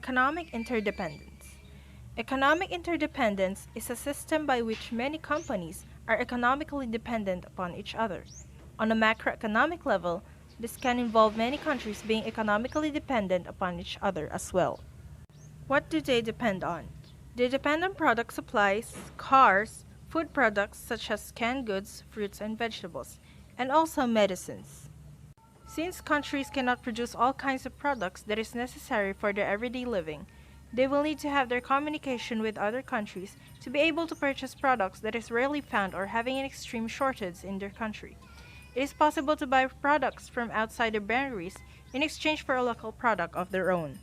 Economic interdependence. Economic interdependence is a system by which many companies are economically dependent upon each other. On a macroeconomic level, this can involve many countries being economically dependent upon each other as well. What do they depend on? They depend on product supplies, cars, food products such as canned goods, fruits and vegetables, and also medicines. Since countries cannot produce all kinds of products that is necessary for their everyday living, they will need to have their communication with other countries to be able to purchase products that is rarely found or having an extreme shortage in their country. It is possible to buy products from outside their boundaries in exchange for a local product of their own.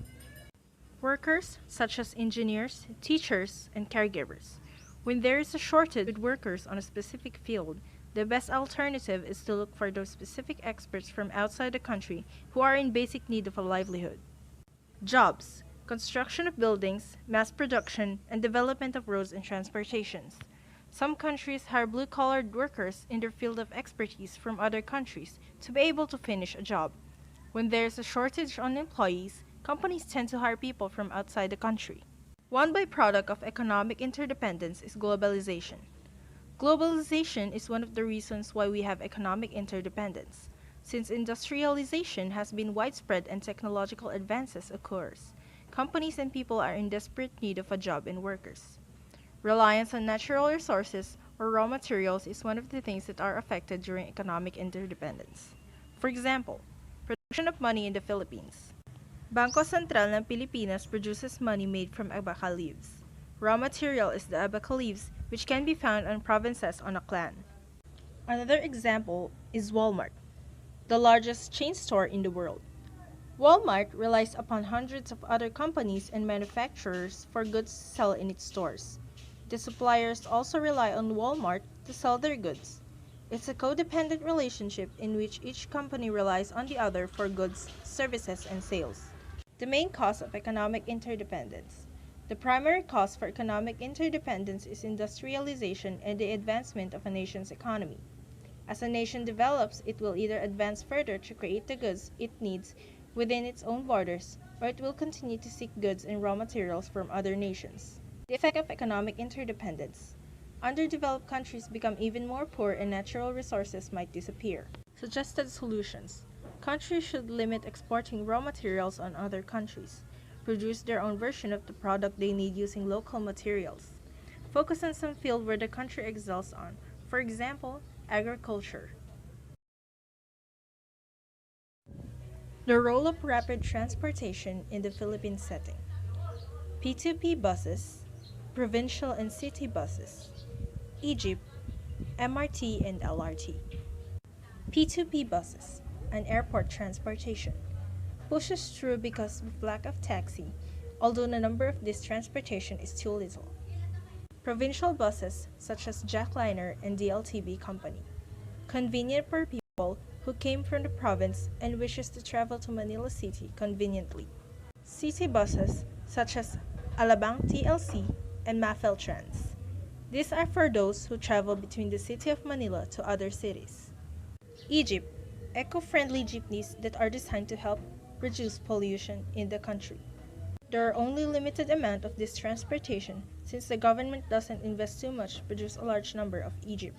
Workers, such as engineers, teachers, and caregivers. When there is a shortage with workers on a specific field, the best alternative is to look for those specific experts from outside the country who are in basic need of a livelihood. Jobs, construction of buildings, mass production, and development of roads and transportations. Some countries hire blue-collared workers in their field of expertise from other countries to be able to finish a job. When there is a shortage on employees, companies tend to hire people from outside the country. One byproduct of economic interdependence is globalization. Globalization is one of the reasons why we have economic interdependence, since industrialization has been widespread and technological advances occurs. Companies and people are in desperate need of a job and workers. Reliance on natural resources or raw materials is one of the things that are affected during economic interdependence. For example, production of money in the Philippines. Bangko Sentral ng Pilipinas produces money made from abaca leaves. Raw material is the abaca leaves, which can be found on provinces on Aklan. Another example is Walmart, the largest chain store in the world. Walmart relies upon hundreds of other companies and manufacturers for goods to sell in its stores. The suppliers also rely on Walmart to sell their goods. It's a codependent relationship in which each company relies on the other for goods, services, and sales. The main cause of economic interdependence. The primary cause for economic interdependence is industrialization and the advancement of a nation's economy. As a nation develops, it will either advance further to create the goods it needs within its own borders, or it will continue to seek goods and raw materials from other nations. The effect of economic interdependence. Underdeveloped countries become even more poor and natural resources might disappear. Suggested solutions. Countries should limit exporting raw materials on other countries. Produce their own version of the product they need using local materials. Focus on some field where the country excels on, for example, agriculture. The role of rapid transportation in the Philippine setting. P2P buses, provincial and city buses, Egypt, MRT and LRT. P2P buses, an airport transportation. Pushes through because of lack of taxi, although the number of this transportation is too little. Provincial buses, such as Jackliner and DLTB Company. Convenient for people who came from the province and wishes to travel to Manila City conveniently. City buses, such as Alabang TLC and Mafel Trans. These are for those who travel between the city of Manila to other cities. Egypt, eco-friendly jeepneys that are designed to help reduce pollution in the country. There are only limited amount of this transportation since the government doesn't invest too much to produce a large number of Egypt.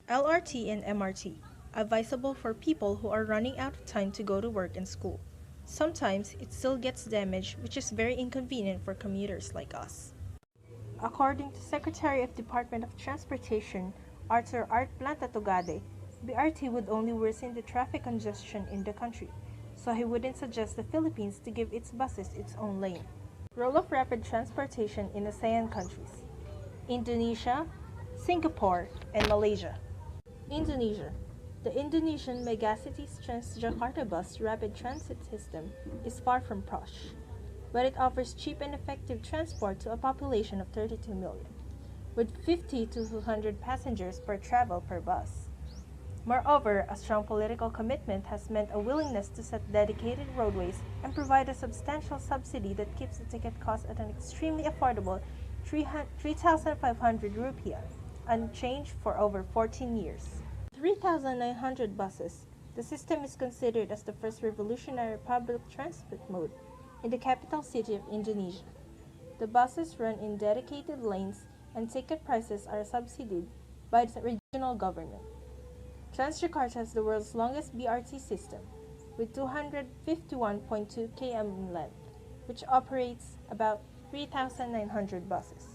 LRT and MRT, advisable for people who are running out of time to go to work and school. Sometimes it still gets damaged, which is very inconvenient for commuters like us. According to Secretary of Department of Transportation, Arthur Art Plantatugade, BRT would only worsen the traffic congestion in the country, so he wouldn't suggest the Philippines to give its buses its own lane. Role of rapid transportation in ASEAN countries. Indonesia, Singapore, and Malaysia. Indonesia. The Indonesian megacities Transjakarta bus rapid transit system is far from posh, but it offers cheap and effective transport to a population of 32 million, with 50 to 200 passengers per travel per bus. Moreover, a strong political commitment has meant a willingness to set dedicated roadways and provide a substantial subsidy that keeps the ticket cost at an extremely affordable 3,500 rupiah, unchanged for over 14 years. 3,900 buses, the system is considered as the first revolutionary public transport mode. in the capital city of Indonesia. The buses run in dedicated lanes and ticket prices are subsidized by the regional government. Transjakarta has the world's longest BRT system, with 251.2 km in length, which operates about 3,900 buses.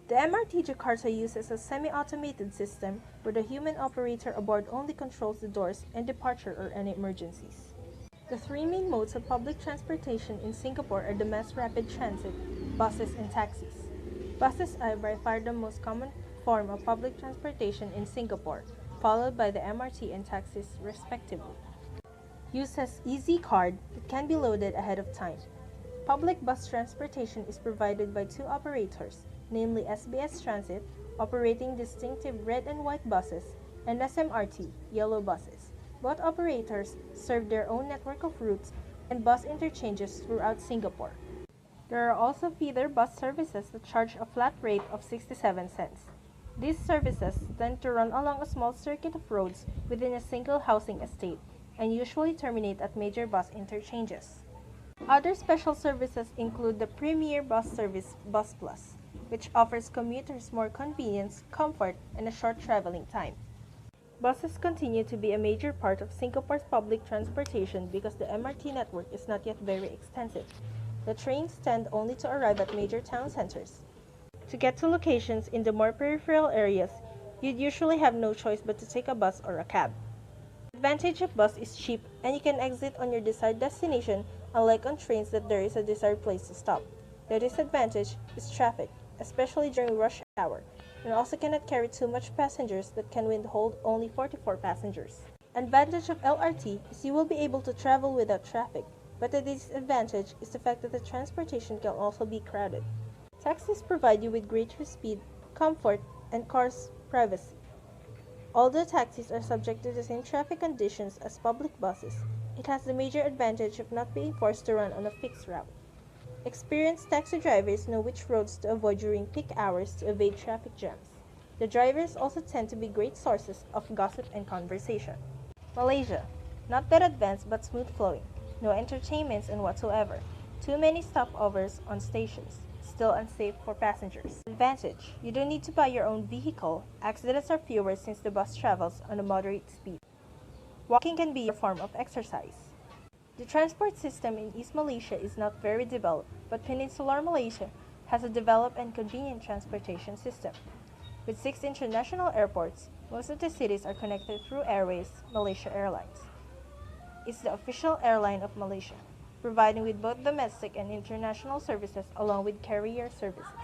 The MRT Jakarta uses a semi-automated system where the human operator aboard only controls the doors and departure or any emergencies. The three main modes of public transportation in Singapore are the mass rapid transit, buses, and taxis. Buses are by far the most common form of public transportation in Singapore, followed by the MRT and taxis respectively. Uses Easy Card that can be loaded ahead of time. Public bus transportation is provided by two operators, namely SBS Transit, operating distinctive red and white buses, and SMRT, yellow buses. Both operators serve their own network of routes and bus interchanges throughout Singapore. There are also feeder bus services that charge a flat rate of 67 cents. These services tend to run along a small circuit of roads within a single housing estate and usually terminate at major bus interchanges. Other special services include the Premier Bus Service Bus Plus, which offers commuters more convenience, comfort, and a short traveling time. Buses continue to be a major part of Singapore's public transportation because the MRT network is not yet very extensive. The trains tend only to arrive at major town centers. To get to locations in the more peripheral areas, you'd usually have no choice but to take a bus or a cab. The advantage of bus is cheap and you can exit on your desired destination, unlike on trains that there is a desired place to stop. The disadvantage is traffic, especially during rush hour, and also cannot carry too much passengers that can hold only 44 passengers. Advantage of LRT is you will be able to travel without traffic, but the disadvantage is the fact that the transportation can also be crowded. Taxis provide you with greater speed, comfort, and cars' privacy. Although taxis are subject to the same traffic conditions as public buses, it has the major advantage of not being forced to run on a fixed route. Experienced taxi drivers know which roads to avoid during peak hours to evade traffic jams. The drivers also tend to be great sources of gossip and conversation. Malaysia. Not that advanced but smooth flowing. No entertainments and whatsoever. Too many stopovers on stations. Still unsafe for passengers. Advantage. You don't need to buy your own vehicle. Accidents are fewer since the bus travels on a moderate speed. Walking can be a form of exercise. The transport system in East Malaysia is not very developed, but Peninsular Malaysia has a developed and convenient transportation system. With 6 international airports, most of the cities are connected through Airways, Malaysia Airlines. It's the official airline of Malaysia, providing with both domestic and international services along with carrier services.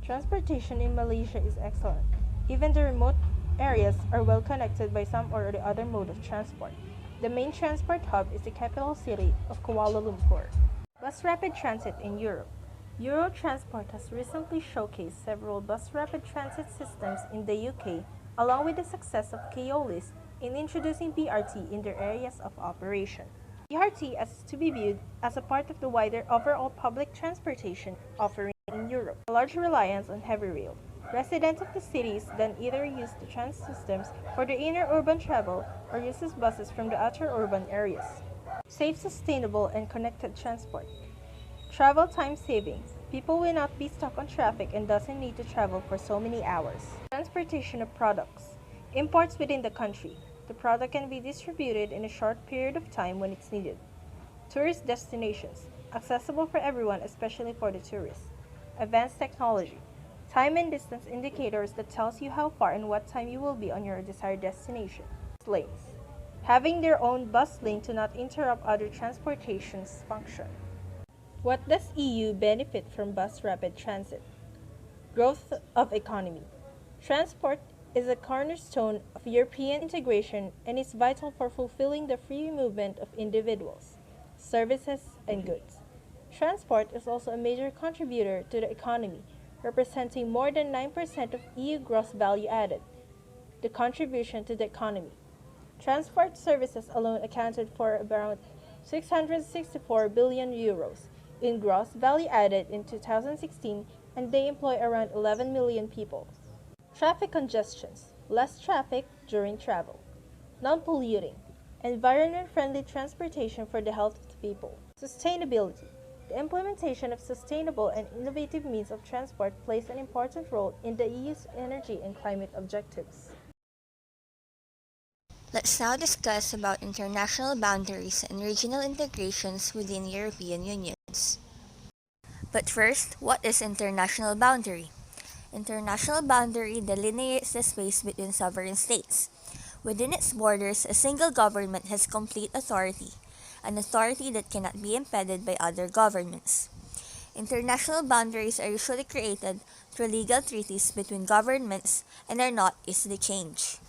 Transportation in Malaysia is excellent. Even the remote areas are well connected by some or the other mode of transport. The main transport hub is the capital city of Kuala Lumpur. Bus rapid transit in Europe. Eurotransport has recently showcased several bus rapid transit systems in the UK, along with the success of Keolis in introducing BRT in their areas of operation. BRT is to be viewed as a part of the wider overall public transportation offering in Europe. A large reliance on heavy rail. Residents of the cities then either use the trans systems for their inner urban travel or uses buses from the outer urban areas. Safe, sustainable, and connected transport. Travel time savings. People will not be stuck on traffic and doesn't need to travel for so many hours. Transportation of products. Imports within the country. The product can be distributed in a short period of time when it's needed. Tourist destinations. Accessible for everyone, especially for the tourists. Advanced technology. Time and distance indicators that tells you how far and what time you will be on your desired destination. Lanes. Having their own bus lane to not interrupt other transportation's function. What does EU benefit from bus rapid transit? Growth of economy. Transport is a cornerstone of European integration and is vital for fulfilling the free movement of individuals, services, and goods. Transport is also a major contributor to the economy, representing more than 9% of EU gross value added. The contribution to the economy. Transport services alone accounted for around 664 billion euros in gross value added in 2016, and they employ around 11 million people. Traffic congestions. Less traffic during travel. Non-polluting. Environment-friendly transportation for the health of the people. Sustainability. The implementation of sustainable and innovative means of transport plays an important role in the EU's energy and climate objectives. Let's now discuss about international boundaries and regional integrations within European unions. But first, what is international boundary? International boundary delineates the space between sovereign states. Within its borders, a single government has complete authority, an authority that cannot be impeded by other governments. International boundaries are usually created through legal treaties between governments and are not easily changed.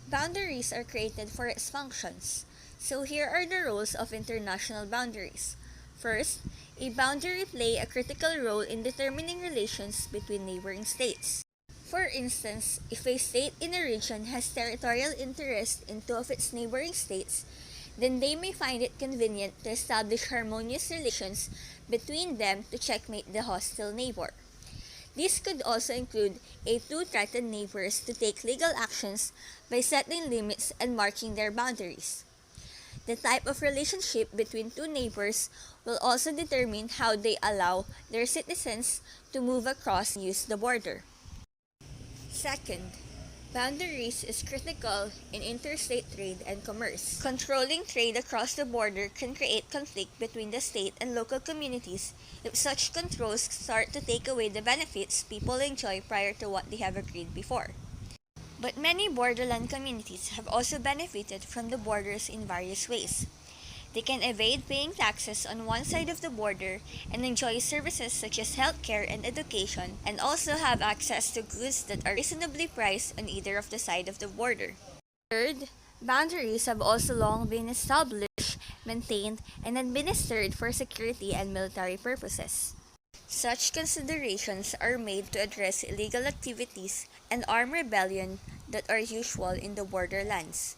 Boundaries are created for its functions. So here are the rules of international boundaries. First, a boundary play a critical role in determining relations between neighboring states. For instance, if a state in a region has territorial interest in two of its neighboring states, then they may find it convenient to establish harmonious relations between them to checkmate the hostile neighbor. This could also include a two threatened neighbors to take legal actions by setting limits and marking their boundaries. The type of relationship between two neighbors will also determine how they allow their citizens to move across and use the border. Second, boundaries is critical in interstate trade and commerce. Controlling trade across the border can create conflict between the state and local communities if such controls start to take away the benefits people enjoy prior to what they have agreed before. But many borderland communities have also benefited from the borders in various ways. They can evade paying taxes on one side of the border and enjoy services such as healthcare and education, and also have access to goods that are reasonably priced on either of the side of the border. Third, boundaries have also long been established, maintained, and administered for security and military purposes. Such considerations are made to address illegal activities and armed rebellion that are usual in the borderlands.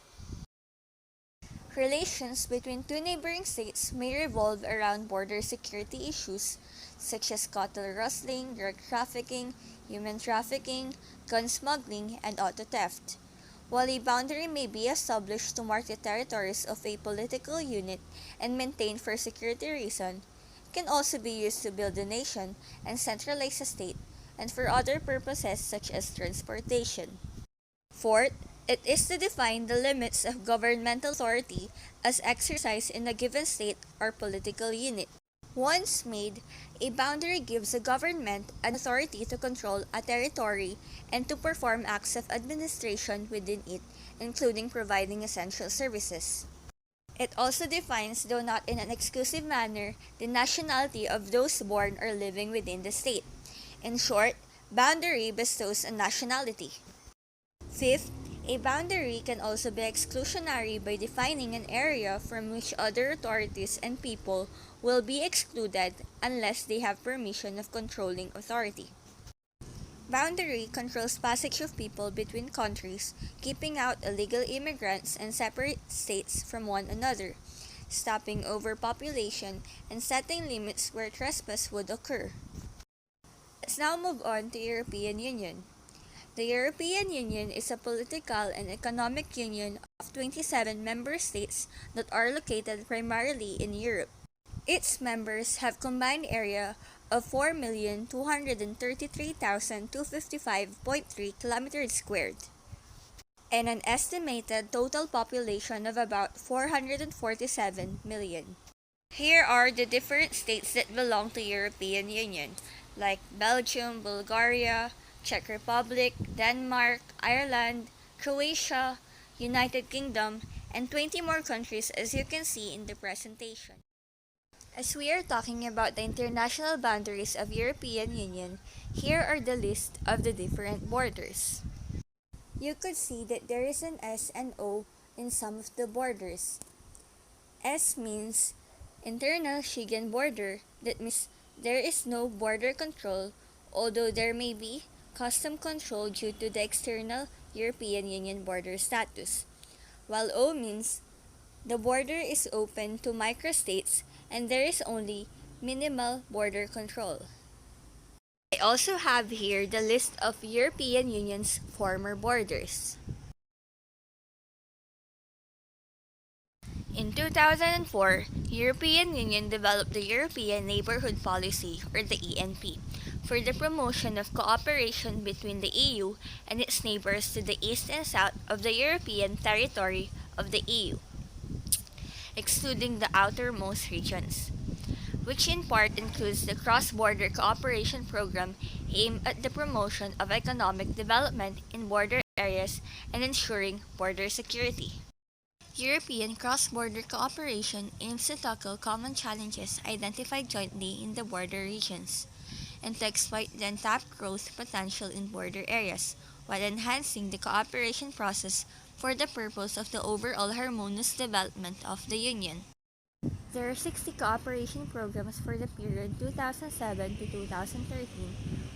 Relations between two neighboring states may revolve around border security issues such as cattle rustling, drug trafficking, human trafficking, gun smuggling, and auto theft. While a boundary may be established to mark the territories of a political unit and maintained for security reasons, it can also be used to build a nation and centralize a state, and for other purposes such as transportation. Fourth, it is to define the limits of governmental authority as exercised in a given state or political unit. Once made, a boundary gives a government an authority to control a territory and to perform acts of administration within it, including providing essential services. It also defines, though not in an exclusive manner, the nationality of those born or living within the state. In short, boundary bestows a nationality. Fifth, a boundary can also be exclusionary by defining an area from which other authorities and people will be excluded unless they have permission of controlling authority. Boundary controls passage of people between countries, keeping out illegal immigrants and separate states from one another, stopping overpopulation, and setting limits where trespass would occur. Let's now move on to European Union. The European Union is a political and economic union of 27 member states that are located primarily in Europe. Its members have combined area of 4,233,255.3 kilometers squared and an estimated total population of about 447 million. Here are the different states that belong to European Union, like Belgium, Bulgaria, Czech Republic, Denmark, Ireland, Croatia, United Kingdom, and 20 more countries as you can see in the presentation. As we are talking about the international boundaries of European Union, here are the list of the different borders. You could see that there is an S and O in some of the borders. S means internal Schengen border, that means there is no border control, although there may be custom control due to the external European Union border status. While O means the border is open to microstates and there is only minimal border control. I also have here the list of European Union's former borders. In 2004, European Union developed the European Neighborhood Policy, or the ENP, for the promotion of cooperation between the EU and its neighbors to the east and south of the European territory of the EU, excluding the outermost regions, which in part includes the Cross-Border Cooperation Program aimed at the promotion of economic development in border areas and ensuring border security. European cross-border cooperation aims to tackle common challenges identified jointly in the border regions, and to exploit the untapped growth potential in border areas, while enhancing the cooperation process for the purpose of the overall harmonious development of the Union. There are 60 cooperation programs for the period 2007 to 2013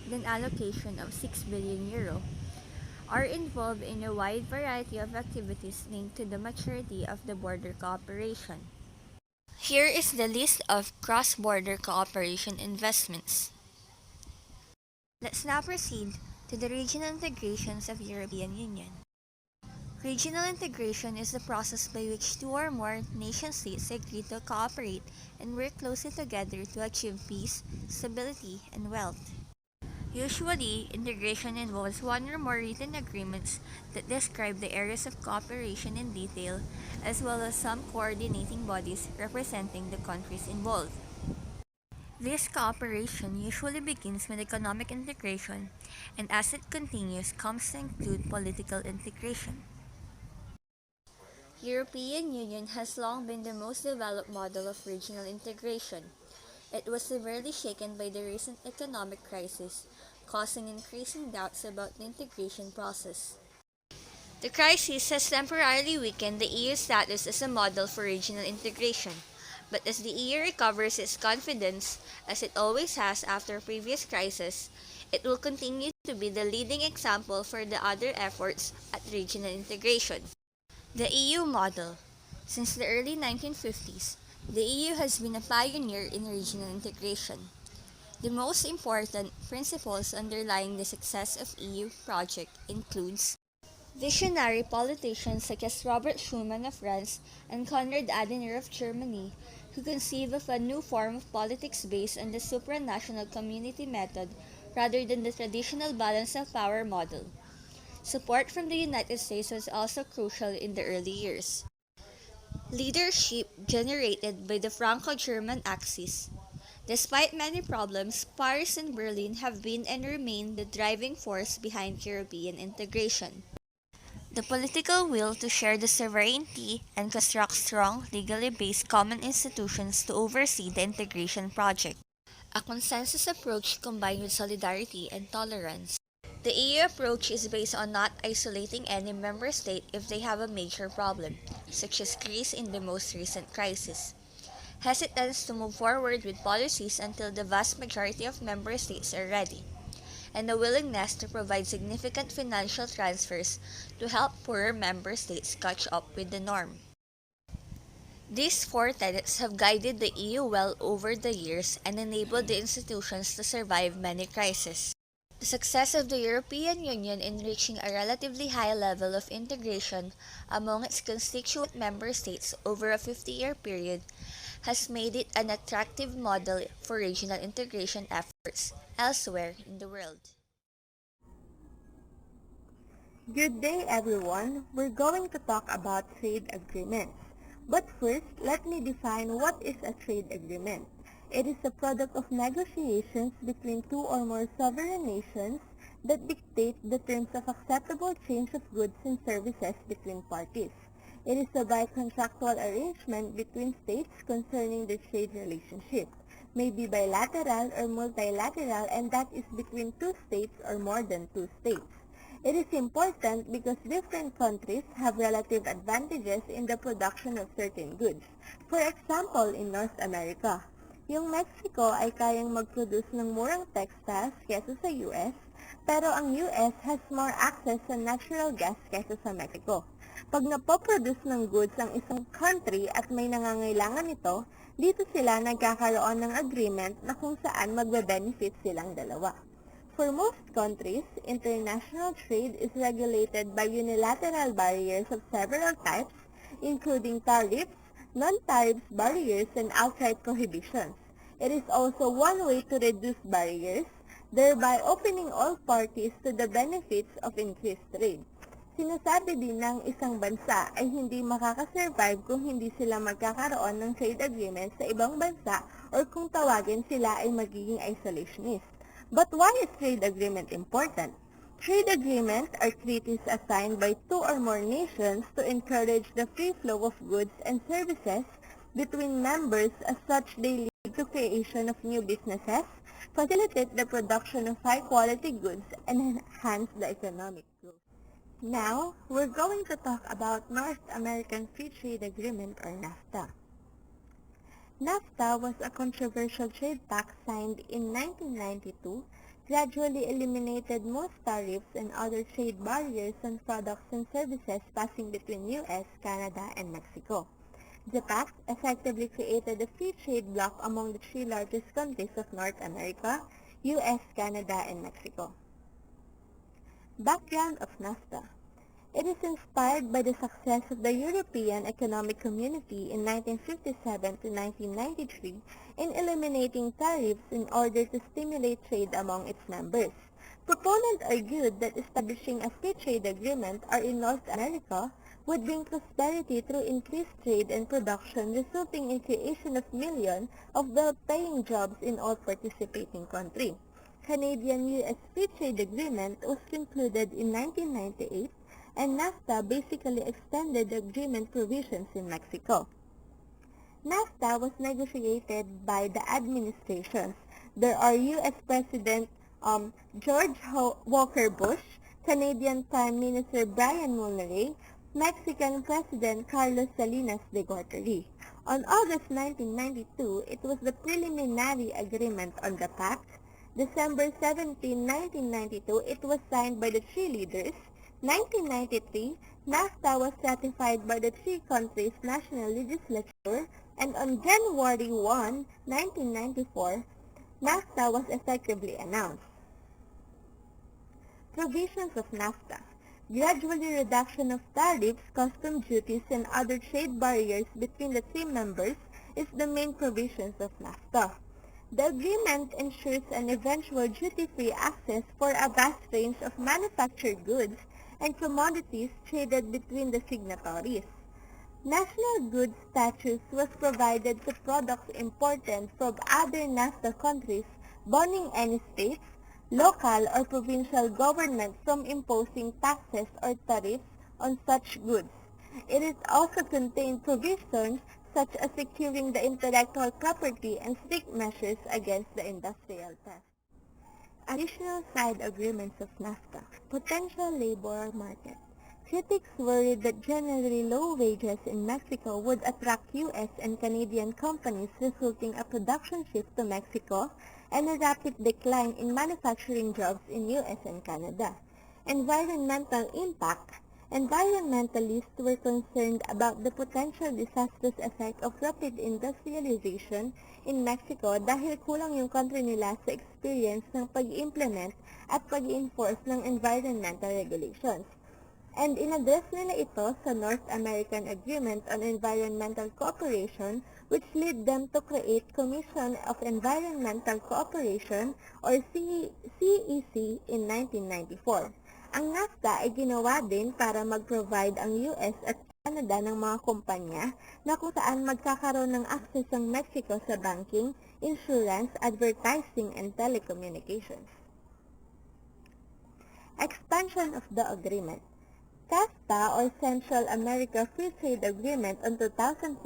with an allocation of €6 billion, are involved in a wide variety of activities linked to the maturity of the border cooperation. Here is the list of cross-border cooperation investments. Let's now proceed to the regional integrations of European Union. Regional integration is the process by which two or more nation-states agree to cooperate and work closely together to achieve peace, stability, and wealth. Usually, integration involves one or more written agreements that describe the areas of cooperation in detail, as well as some coordinating bodies representing the countries involved. This cooperation usually begins with economic integration, and as it continues comes to include political integration. European Union has long been the most developed model of regional integration. It was severely shaken by the recent economic crisis, causing increasing doubts about the integration process. The crisis has temporarily weakened the EU's status as a model for regional integration, but as the EU recovers its confidence, as it always has after previous crises, it will continue to be the leading example for the other efforts at regional integration. The EU model. Since the early 1950s, the EU has been a pioneer in regional integration. The most important principles underlying the success of EU project includes visionary politicians such as Robert Schuman of France and Konrad Adenauer of Germany, who conceived of a new form of politics based on the supranational community method rather than the traditional balance of power model. Support from the United States was also crucial in the early years. Leadership generated by the Franco-German Axis. Despite many problems, Paris and Berlin have been and remain the driving force behind European integration. The political will to share the sovereignty and construct strong, legally based common institutions to oversee the integration project. A consensus approach combined with solidarity and tolerance. The EU approach is based on not isolating any member state if they have a major problem, such as Greece in the most recent crisis. Hesitance to move forward with policies until the vast majority of member states are ready, and a willingness to provide significant financial transfers to help poorer member states catch up with the norm. These four tenets have guided the EU well over the years and enabled the institutions to survive many crises. The success of the European Union in reaching a relatively high level of integration among its constituent member states over a 50-year period has made it an attractive model for regional integration efforts elsewhere in the world. Good day everyone. We're going to talk about trade agreements. But first, let me define what is a trade agreement. It is a product of negotiations between two or more sovereign nations that dictate the terms of acceptable exchange of goods and services between parties. It is a bicontractual arrangement between states concerning the trade relationship, may be bilateral or multilateral, and that is between two states or more than two states. It is important because different countries have relative advantages in the production of certain goods. For example, in North America, yung Mexico ay kayang mag-produce ng murang textiles kesa sa US, pero ang US has more access sa natural gas kesa sa Mexico. Pag napoproduce ng goods ang isang country at may nangangailangan nito, dito sila nagkakaroon ng agreement na kung saan magbe-benefit silang dalawa. For most countries, international trade is regulated by unilateral barriers of several types, including tariffs, non-tariffs barriers, and outright prohibitions. It is also one way to reduce barriers, thereby opening all parties to the benefits of increased trade. Sinasabi din ng isang bansa ay hindi makakasurvive kung hindi sila magkakaroon ng trade agreement sa ibang bansa or kung tawagin sila ay magiging isolationist. But why is trade agreement important? Trade agreements are treaties assigned by two or more nations to encourage the free flow of goods and services between members. As such, they lead to creation of new businesses, facilitate the production of high-quality goods, and enhance the economic growth. Now, we're going to talk about North American Free Trade Agreement or NAFTA. NAFTA was a controversial trade pact signed in 1992, gradually eliminated most tariffs and other trade barriers on products and services passing between U.S., Canada, and Mexico. The pact effectively created a free trade bloc among the three largest countries of North America, U.S., Canada, and Mexico. Background of NAFTA. It is inspired by the success of the European Economic Community in 1957 to 1993 in eliminating tariffs in order to stimulate trade among its members. Proponents argued that establishing a free trade agreement or in North America would bring prosperity through increased trade and production, resulting in creation of millions of well-paying jobs in all participating countries. Canadian-U.S. Free Trade Agreement was concluded in 1998, and NAFTA basically extended the agreement provisions in Mexico. NAFTA was negotiated by the administrations. There are U.S. President George Walker Bush, Canadian Prime Minister Brian Mulroney, Mexican President Carlos Salinas de Gortari. On August 1992, it was the preliminary agreement on the pact. December 17, 1992, it was signed by the three leaders. 1993, NAFTA was ratified by the three countries' national legislature, and on January 1, 1994, NAFTA was effectively announced. Provisions of NAFTA. Gradually reduction of tariffs, custom duties, and other trade barriers between the three members is the main provisions of NAFTA. The agreement ensures an eventual duty-free access for a vast range of manufactured goods and commodities traded between the signatories. National goods status was provided to products imported from other NAFTA countries, banning any states, local or provincial government from imposing taxes or tariffs on such goods. It also contained provisions such as securing the intellectual property and strict measures against the industrial theft. Additional side agreements of NAFTA. Potential labor market. Critics worried that generally low wages in Mexico would attract U.S. and Canadian companies, resulting a production shift to Mexico and a rapid decline in manufacturing jobs in U.S. and Canada. Environmental impact. Environmentalists were concerned about the potential disastrous effect of rapid industrialization in Mexico dahil kulang yung country nila sa experience ng pag-implement at pag-enforce ng environmental regulations. And in-address nila ito sa North American Agreement on Environmental Cooperation, which led them to create Commission of Environmental Cooperation or CEC in 1994. Ang NAFTA ay ginawa din para mag-provide ang US at Canada ng mga kumpanya na kung saan magkakaroon ng access ang Mexico sa banking, insurance, advertising, and telecommunications. Expansion of the agreement. CAFTA or Central America Free Trade Agreement on 2004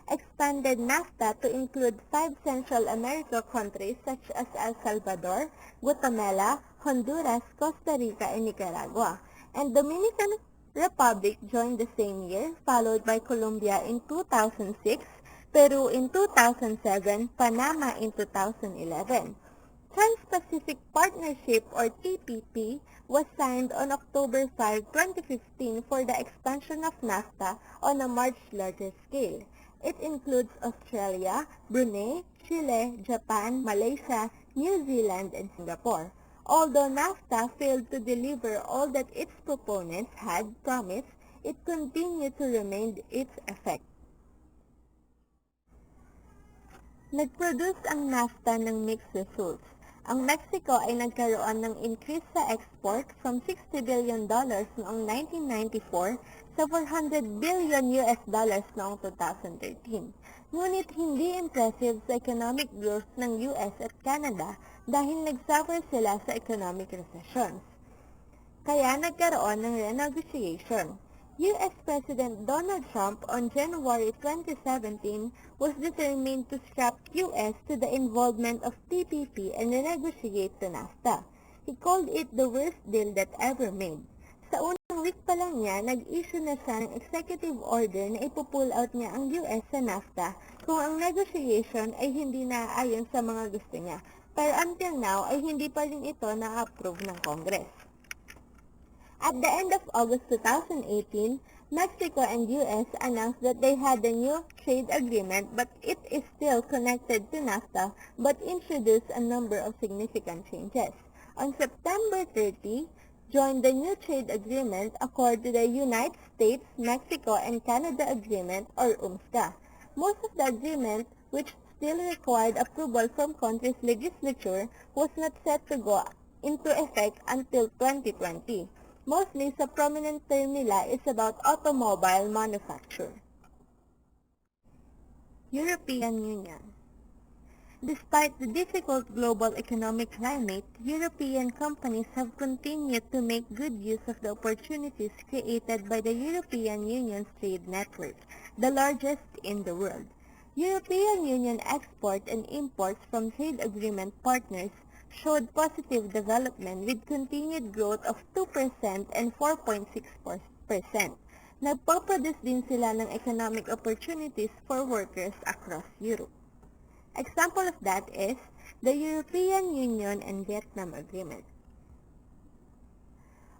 expanded NAFTA to include 5 Central America countries such as El Salvador, Guatemala, Honduras, Costa Rica, and Nicaragua. And Dominican Republic joined the same year, followed by Colombia in 2006, Peru in 2007, Panama in 2011. Trans-Pacific Partnership or TPP was signed on October 5, 2015 for the expansion of NAFTA on a much larger scale. It includes Australia, Brunei, Chile, Japan, Malaysia, New Zealand, and Singapore. Although NAFTA failed to deliver all that its proponents had promised, it continued to remain its effect. Nag-produce ang NAFTA ng mixed results. Ang Mexico ay nagkaroon ng increase sa export from $60 billion noong 1994 sa $400 billion noong 2013. Ngunit hindi impressive sa economic growth ng US at Canada dahil nagsuffer sila sa economic recession. Kaya nagkaroon ng renegotiation. US President Donald Trump on January 2017 was determined to scrap US to the involvement of TPP and renegotiate to NAFTA. He called it the worst deal that ever made. Sa unang week pa lang niya, nag-issue na siya ng executive order na ipupull out niya ang US sa NAFTA kung ang negotiation ay hindi naaayon sa mga gusto niya. Pero until now ay hindi pa rin ito na-approve ng Congress. At the end of August 2018, Mexico and US announced that they had a new trade agreement, but it is still connected to NAFTA but introduced a number of significant changes. On September 30, joined the new trade agreement according to the United States, Mexico, and Canada Agreement or UMSCA. Most of the agreement, which still required approval from country's legislature, was not set to go into effect until 2020. Mostly sa prominent term nila is about automobile manufacture. European Union. Despite the difficult global economic climate, European companies have continued to make good use of the opportunities created by the European Union's trade network, the largest in the world. European Union export and imports from trade agreement partners showed positive development with continued growth of 2% and 4.6%. Nagpo-produce din sila ng economic opportunities for workers across Europe. Example of that is the European Union and Vietnam Agreement.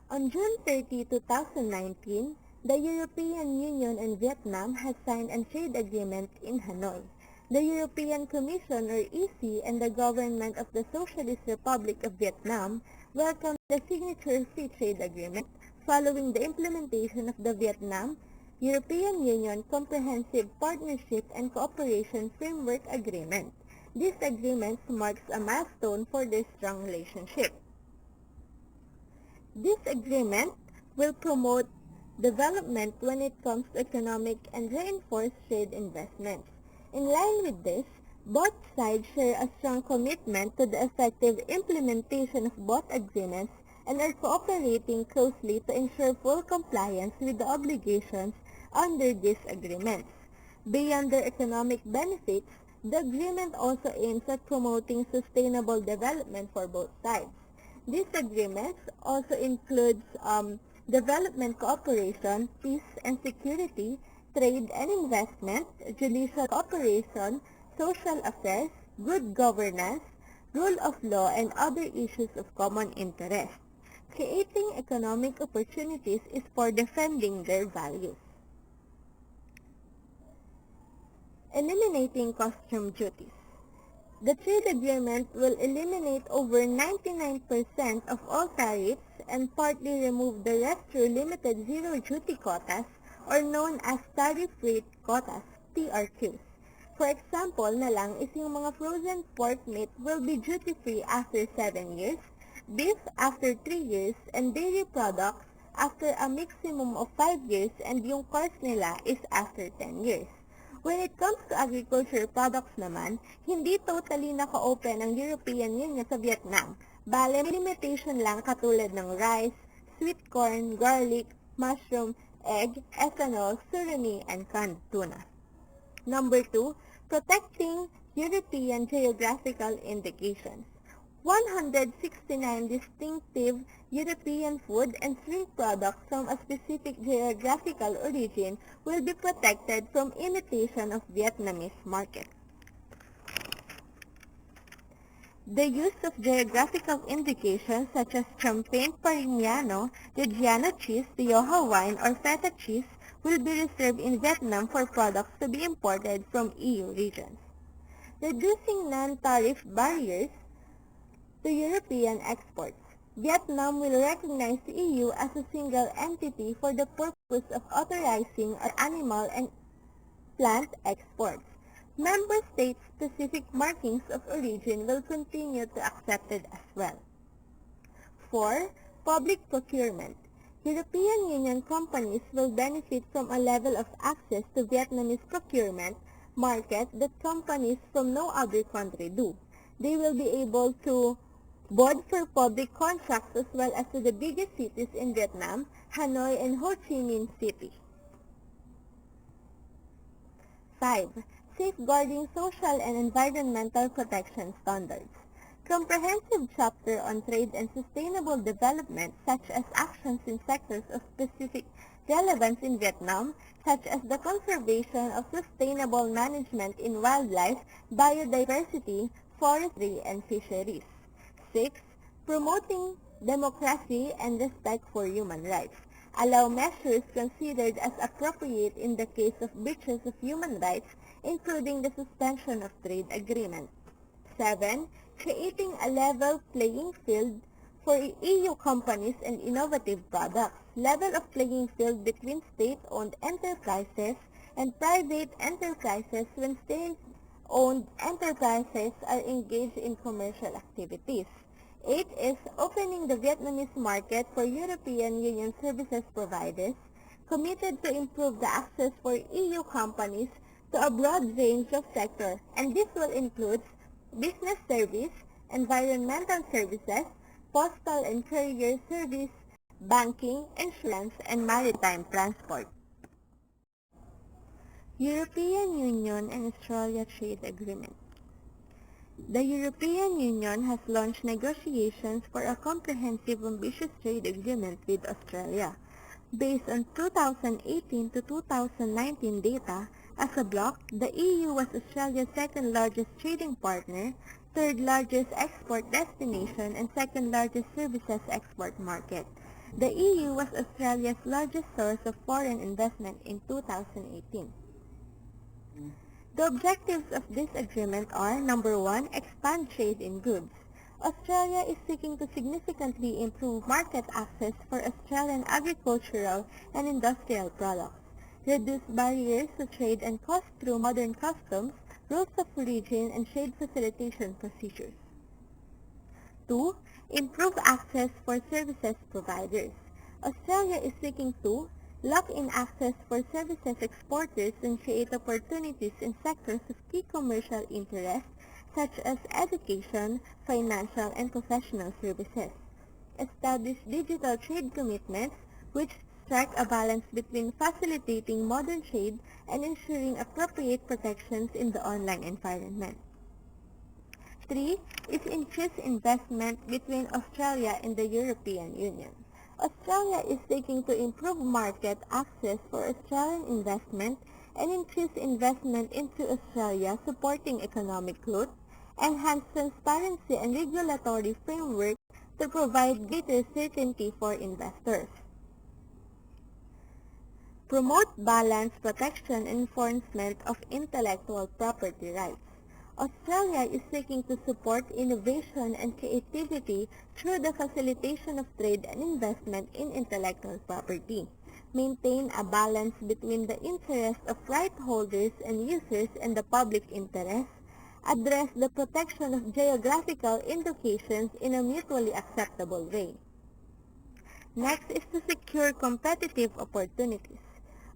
On June 30, 2019, the European Union and Vietnam has signed a trade agreement in Hanoi. The European Commission or EC and the government of the Socialist Republic of Vietnam welcomed the signature free trade agreement following the implementation of the Vietnam-European Union Comprehensive Partnership and Cooperation Framework Agreement. This agreement marks a milestone for their strong relationship. This agreement will promote development when it comes to economic and reinforce trade investments. In line with this, both sides share a strong commitment to the effective implementation of both agreements and are cooperating closely to ensure full compliance with the obligations under these agreements. Beyond their economic benefits, the agreement also aims at promoting sustainable development for both sides. These agreements also includes development cooperation, peace and security, trade and investment, judicial cooperation, social affairs, good governance, rule of law, and other issues of common interest. Creating economic opportunities is for defending their values. Eliminating custom duties. The trade agreement will eliminate over 99% of all tariffs and partly remove the rest through limited zero duty quotas or known as tariff rate quotas, TRQs. For example na lang is yung mga frozen pork meat will be duty-free after 7 years, beef after 3 years, and dairy products after a maximum of 5 years, and yung cars nila is after 10 years. When it comes to agriculture products naman, hindi totally naka-open ang European Union sa Vietnam. Bale, may limitation lang katulad ng rice, sweet corn, garlic, mushroom, egg, ethanol, surimi, and canned tuna. Number 2, protecting European geographical indications. 169 distinctive European food and drink products from a specific geographical origin will be protected from imitation of Vietnamese market. The use of geographical indications such as Champagne Parignano, Reggiano cheese, Rioja wine, or feta cheese will be reserved in Vietnam for products to be imported from EU regions. Reducing non-tariff barriers to European exports. Vietnam will recognize the EU as a single entity for the purpose of authorizing animal and plant exports. Member state-specific markings of origin will continue to accepted as well. 4. Public procurement. European Union companies will benefit from a level of access to Vietnamese procurement market that companies from no other country do. They will be able to bid for public contracts as well as to the biggest cities in Vietnam, Hanoi and Ho Chi Minh City. 5. Safeguarding social and environmental protection standards. Comprehensive chapter on trade and sustainable development such as actions in sectors of specific relevance in Vietnam, such as the conservation of sustainable management in wildlife, biodiversity, forestry, and fisheries. 6. Promoting democracy and respect for human rights. Allow measures considered as appropriate in the case of breaches of human rights, including the suspension of trade agreements. 7. Creating a level playing field for EU companies and innovative products. Level of playing field between state-owned enterprises and private enterprises when state-owned enterprises are engaged in commercial activities. 8 is opening the Vietnamese market for European Union services providers, committed to improve the access for EU companies to a broad range of sectors, and this will include business service, environmental services, postal and courier service, banking, insurance, and maritime transport. European Union and Australia Trade Agreement. The European Union has launched negotiations for a comprehensive ambitious trade agreement with Australia. Based on 2018 to 2019 data, as a bloc, the EU was Australia's second largest trading partner, third largest export destination, and second largest services export market. The EU was Australia's largest source of foreign investment in 2018. The objectives of this agreement are, number 1, expand trade in goods. Australia is seeking to significantly improve market access for Australian agricultural and industrial products, reduce barriers to trade and cost through modern customs, rules of origin, and trade facilitation procedures. 2. Improve access for services providers. Australia is seeking to lock in access for services exporters and create opportunities in sectors of key commercial interest such as education, financial, and professional services. Establish digital trade commitments which strike a balance between facilitating modern trade and ensuring appropriate protections in the online environment. 3 is increase investment between Australia and the European Union. Australia is seeking to improve market access for Australian investment and increase investment into Australia, supporting economic growth, enhance transparency and regulatory framework to provide greater certainty for investors. Promote balanced protection and enforcement of intellectual property rights. Australia is seeking to support innovation and creativity through the facilitation of trade and investment in intellectual property. Maintain a balance between the interests of right holders and users and the public interest. Address the protection of geographical indications in a mutually acceptable way. Next is to secure competitive opportunities.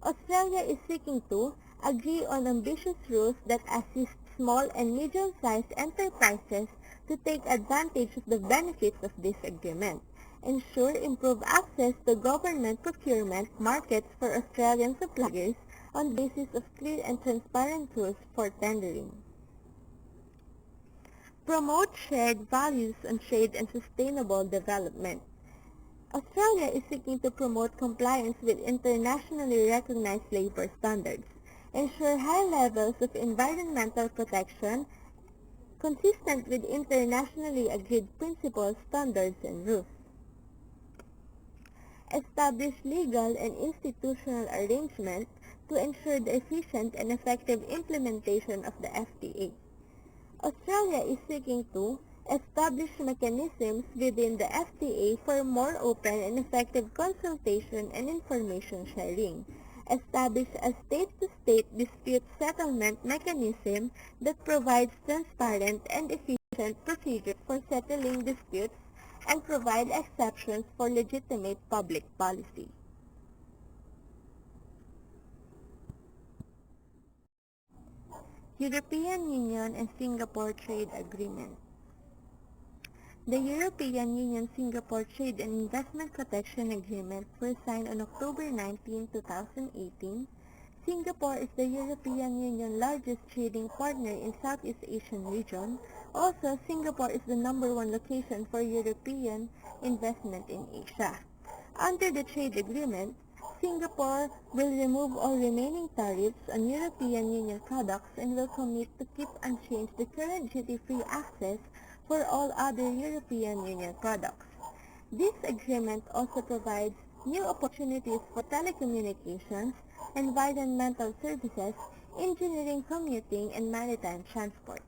Australia is seeking to agree on ambitious rules that assist small and medium-sized enterprises to take advantage of the benefits of this agreement. Ensure improved access to government procurement markets for Australian suppliers on the basis of clear and transparent rules for tendering. Promote shared values on trade and sustainable development. Australia is seeking to promote compliance with internationally recognized labor standards, ensure high levels of environmental protection consistent with internationally agreed principles, standards, and rules. Establish legal and institutional arrangements to ensure the efficient and effective implementation of the FTA. Australia is seeking to establish mechanisms within the FTA for more open and effective consultation and information sharing, establish a state-to-state dispute settlement mechanism that provides transparent and efficient procedures for settling disputes and provide exceptions for legitimate public policy. European Union and Singapore Trade Agreement. The European Union-Singapore Trade and Investment Protection Agreement was signed on October 19, 2018. Singapore is the European Union's largest trading partner in Southeast Asian region. Also, Singapore is the #1 location for European investment in Asia. Under the trade agreement, Singapore will remove all remaining tariffs on European Union products and will commit to keep unchanged the current duty-free access for all other European Union products. This agreement also provides new opportunities for telecommunications, environmental services, engineering, commuting, and maritime transport.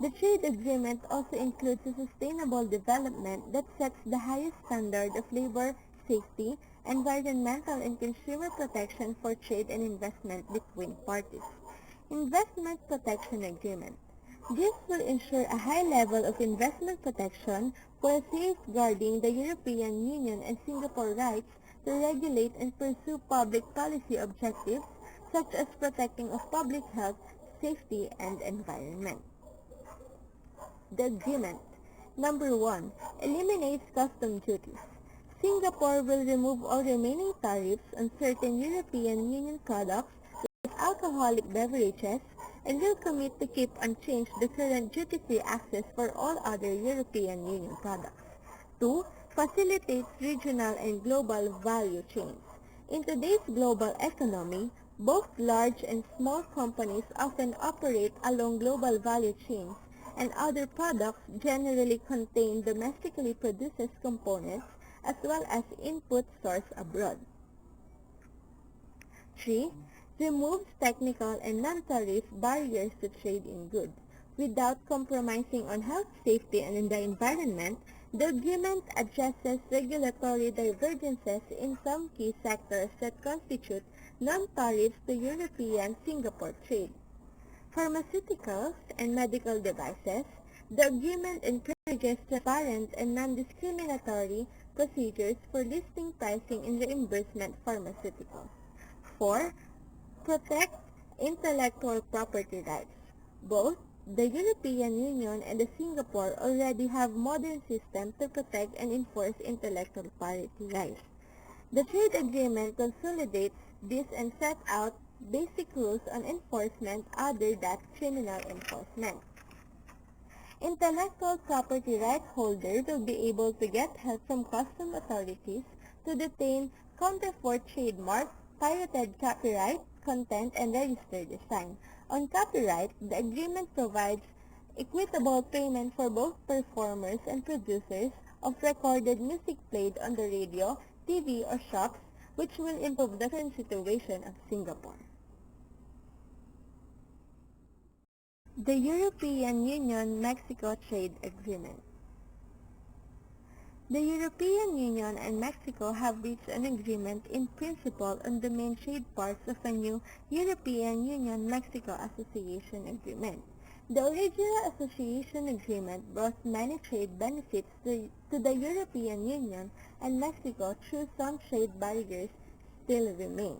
The trade agreement also includes a sustainable development that sets the highest standard of labor, safety, environmental, and consumer protection for trade and investment between parties. Investment Protection Agreement. This will ensure a high level of investment protection for safeguarding the European Union and Singapore rights to regulate and pursue public policy objectives such as protecting of public health, safety, and environment. The agreement. Number 1. Eliminates custom duties. Singapore will remove all remaining tariffs on certain European Union products like alcoholic beverages and will commit to keep unchanged the current duty-free access for all other European Union products. 2. Facilitates regional and global value chains. In today's global economy, both large and small companies often operate along global value chains, and other products generally contain domestically produced components as well as input sourced abroad. 3. Removes technical and non-tariff barriers to trade in goods. Without compromising on health, safety, and in the environment, the agreement addresses regulatory divergences in some key sectors that constitute non-tariffs to European-Singapore trade. Pharmaceuticals and medical devices. The agreement encourages transparent and non-discriminatory procedures for listing, pricing, and reimbursement pharmaceuticals. 4. Protect intellectual property rights. Both the European Union and the Singapore already have modern systems to protect and enforce intellectual property rights. The trade agreement consolidates this and sets out basic rules on enforcement other than criminal enforcement. Intellectual property rights holders will be able to get help from custom authorities to detain counterfeit trademark, pirated copyright, content, and registered design. On copyright, the agreement provides equitable payment for both performers and producers of recorded music played on the radio, TV, or shops, which will improve the current situation of Singapore. The European Union-Mexico Trade Agreement. The European Union and Mexico have reached an agreement in principle on the main trade parts of a new European Union-Mexico Association Agreement. The original association agreement brought many trade benefits to the European Union and Mexico, though some trade barriers still remain.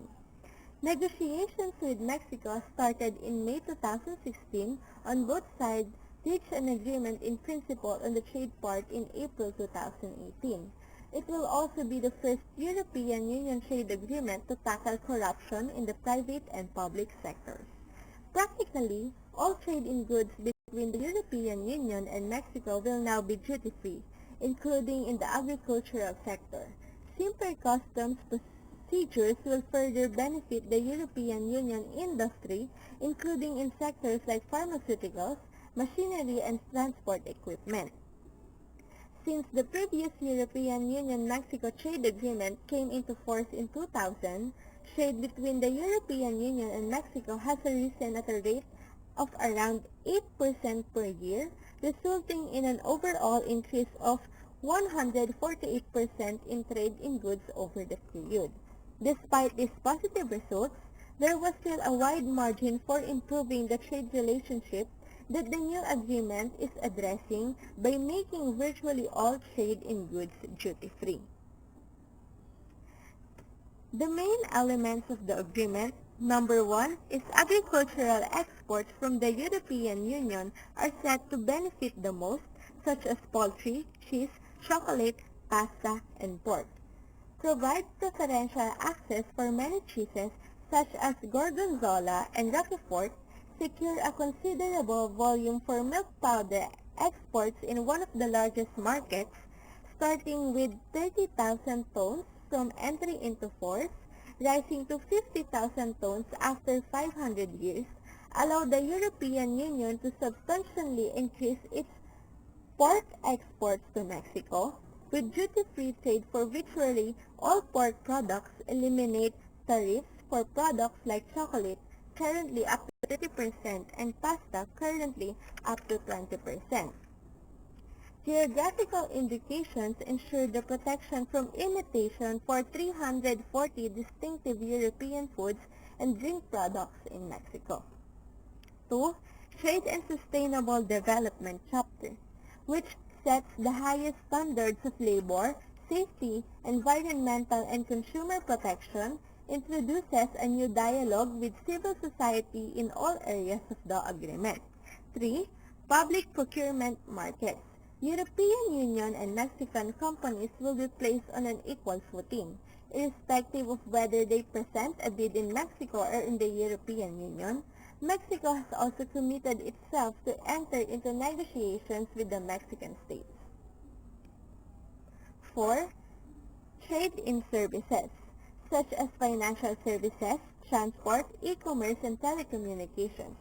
Negotiations with Mexico started in May 2016. On both sides reached an agreement in principle on the trade part in April 2018. It will also be the first European Union trade agreement to tackle corruption in the private and public sectors. Practically, all trade in goods between the European Union and Mexico will now be duty-free, including in the agricultural sector. Simpler customs procedures will further benefit the European Union industry, including in sectors like pharmaceuticals, machinery, and transport equipment. Since the previous European Union-Mexico trade agreement came into force in 2000, trade between the European Union and Mexico has risen at a rate of around 8% per year, resulting in an overall increase of 148% in trade in goods over the period. Despite these positive results, there was still a wide margin for improving the trade relationship that the new agreement is addressing by making virtually all trade in goods duty-free. The main elements of the agreement, number one, is agricultural exports from the European Union are set to benefit the most, such as poultry, cheese, chocolate, pasta, and pork. Provides preferential access for many cheeses such as Gorgonzola and Roquefort, secure a considerable volume for milk powder exports in one of the largest markets, starting with 30,000 tons from entry into force, rising to 50,000 tons after 500 years, allow the European Union to substantially increase its pork exports to Mexico, with duty-free trade for virtually all pork products, eliminate tariffs for products like chocolate, currently up to 30%, and pasta, currently up to 20%. Geographical indications ensure the protection from imitation for 340 distinctive European foods and drink products in Mexico. 2. Trade and Sustainable Development Chapter, which sets the highest standards of labor, safety, environmental, and consumer protection, introduces a new dialogue with civil society in all areas of the agreement. 3. Public procurement markets. European Union and Mexican companies will be placed on an equal footing, irrespective of whether they present a bid in Mexico or in the European Union. Mexico has also committed itself to enter into negotiations with the Mexican states. 4. Trade in services, such as financial services, transport, e-commerce, and telecommunications.